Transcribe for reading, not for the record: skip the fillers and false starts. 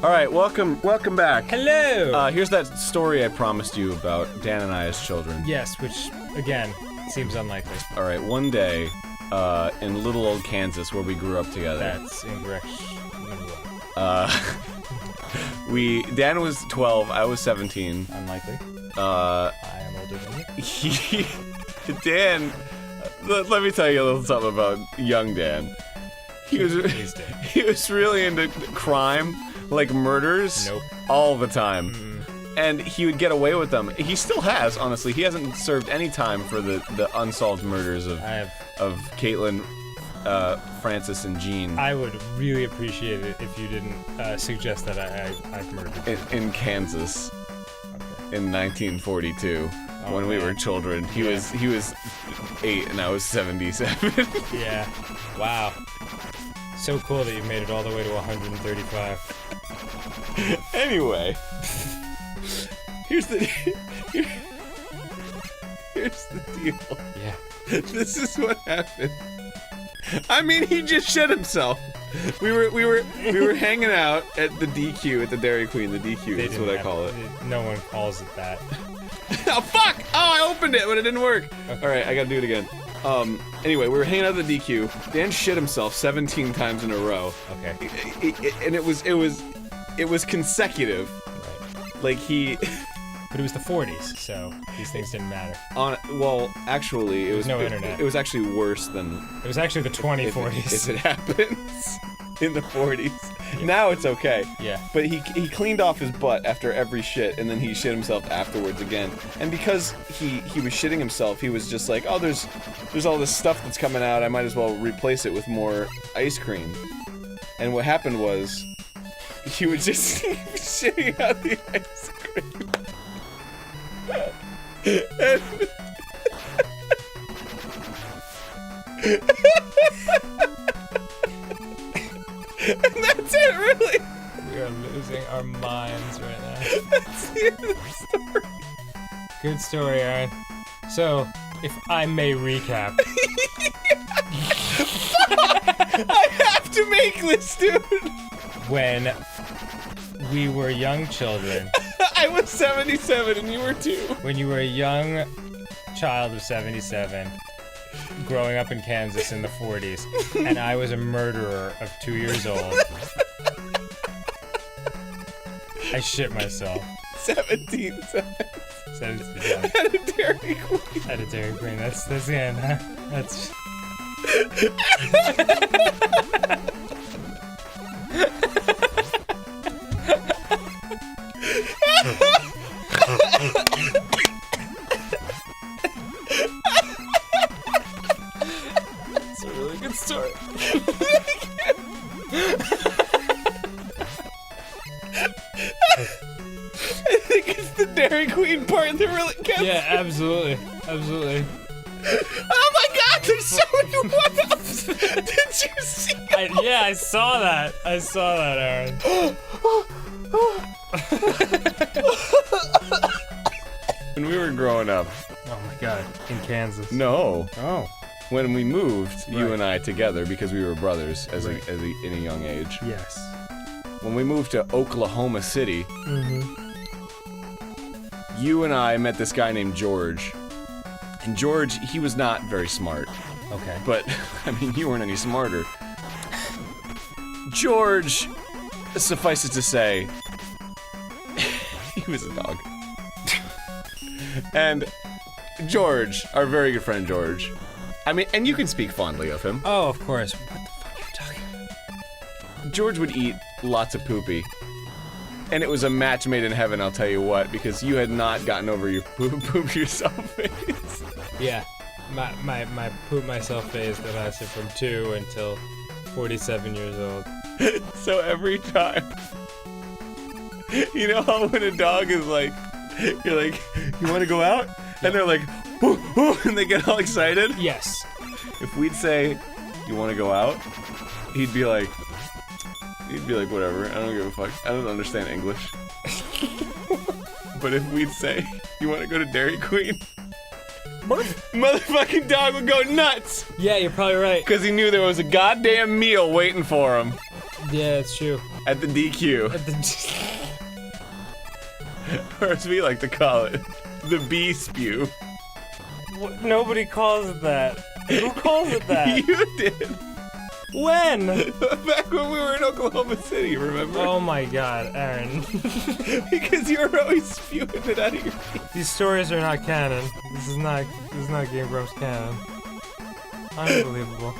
All right, welcome back. Hello! Here's that story I promised you about Dan and I as children. Yes, which, again, seems unlikely. All right, one day, in little old Kansas, where we grew up together. That's incorrect. Dan was 12, I was 17. Unlikely. I am older than you. Dan, let me tell you a little something about young Dan. He was really into crime, like murders, all the time. And he would get away with them. He still has, honestly. He hasn't served any time for the unsolved murders of Caitlin, Francis, and Jean. I would really appreciate it if you didn't suggest that I've murdered in Kansas, in 1942, when we were children. He was 8 and I was 77. Yeah. Wow. So cool that you made it all the way to 135. Anyway, here's the deal. Yeah. This is what happened. I mean, he just shit himself. We were hanging out at the DQ, at the Dairy Queen. The DQ is what I call it. No one calls it that. Oh fuck! Oh, I opened it, but it didn't work. Okay. All right, I gotta do it again. Anyway, we were hanging out at the DQ. Dan shit himself 17 times in a row. Okay. And it was consecutive. Right. Like he. But it was the 40s, so these things didn't matter. Well, actually, it was no internet. It was actually worse than. It was actually the 2040s. If it happens in the 40s. Yeah. Now it's okay. Yeah. But he cleaned off his butt after every shit, and then he shit himself afterwards again. And because he was shitting himself, he was just like, oh, there's all this stuff that's coming out. I might as well replace it with more ice cream. And what happened was, he would just keep shitting out the ice cream. And that's it, really. We are losing our minds right now. That's the end of the story. Good story, Aaron. So, if I may recap. I have to make this, dude. When we were young children. I was 77 and you were 2. When you were a young child of 77, growing up in Kansas in the 40s, and I was a murderer of 2 years old. I shit myself. 17 times. 17 times. At a Dairy Queen. At a Dairy Queen. That's the end, huh? That's... It's a really good story. I think it's the Dairy Queen part that really gets me. Yeah, absolutely. Absolutely. Oh my god, there's so many one-ups! Did you see it? Yeah, I saw that. I saw that, Aaron. When we were growing up. Oh my god, in Kansas. No. Oh. When we moved, you Right. and I together, because we were brothers in a young age. Yes. When we moved to Oklahoma City, you and I met this guy named George. And George, he was not very smart. Okay. But, I mean, you weren't any smarter. George, suffice it to say, he was a dog. And George, our very good friend George, I mean, and you can speak fondly of him. Oh, of course. What the fuck are you talking about? George would eat lots of poopy. And it was a match made in heaven, I'll tell you what, because you had not gotten over your poop yourself phase. Yeah. My poop myself phase that lasted from 2 until 47 years old. So every time, you know how when a dog is like, you're like, you want to go out? And they're like, whoo, whoo, and they get all excited? Yes. If we'd say, you want to go out? He'd be like, whatever, I don't give a fuck. I don't understand English. But if we'd say, you want to go to Dairy Queen? Motherfucking dog would go nuts! Yeah, you're probably right. Because he knew there was a goddamn meal waiting for him. Yeah, it's true. At the DQ. Or as we like to call it, the bee spew. Nobody calls it that. Who calls it that? You did. When? Back when we were in Oklahoma City, remember? Oh my god, Aaron. Because you were always spewing it out of your feet. These stories are not canon. This is not Game Grumps canon. Unbelievable.